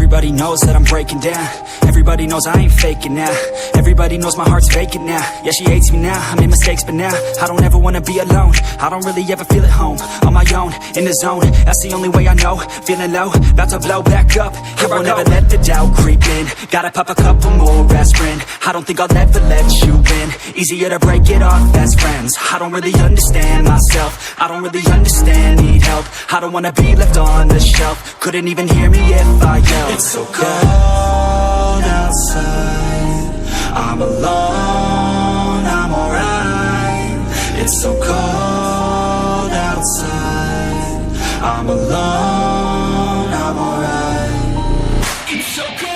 Everybody knows that I'm breaking down. Everybody knows I ain't faking now. Everybody knows my heart's vacant now. Yeah, she hates me now, I made mistakes but now I don't ever wanna be alone. I don't really ever feel at home. On my own, in the zone, that's the only way I know. Feeling low, about to blow back up. Here I won't ever let the doubt creep in. Gotta pop a couple more aspirin. I don't think I'll ever let you in. Easier to break it off best friends. I don't really understand myself. I don't really understand, need help. I don't wanna be left on the shelf. Couldn't even hear me if I yelled. It's so cold outside, I'm alone, I'm alright. It's so cold outside, I'm alone, I'm alright. It's so cold.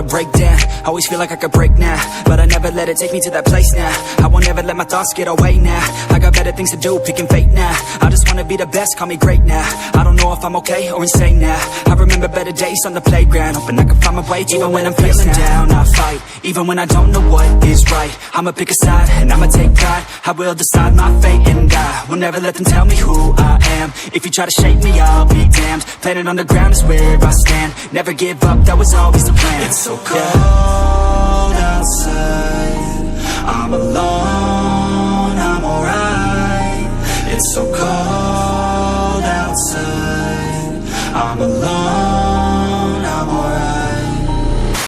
Break down, always feel like I could break now, but I never let it take me to that place now. I won't ever let my thoughts get away now. I got better things to do, picking fate now. I just wanna be the best, call me great now. I don't know if I'm okay or insane now. I remember better days on the playground, hoping I can find my way. Even when I'm feeling down, I fight. Even when I don't know what is right, I'ma pick a side and I'ma take pride. I will decide my fate and I will never let them tell me who I am. If you try to shake me, I'll be damned. Planet on the ground is where I stand. Never give up, that was always the plan. It's so cold outside, I'm alone, I'm alright. It's so cold outside, I'm alone.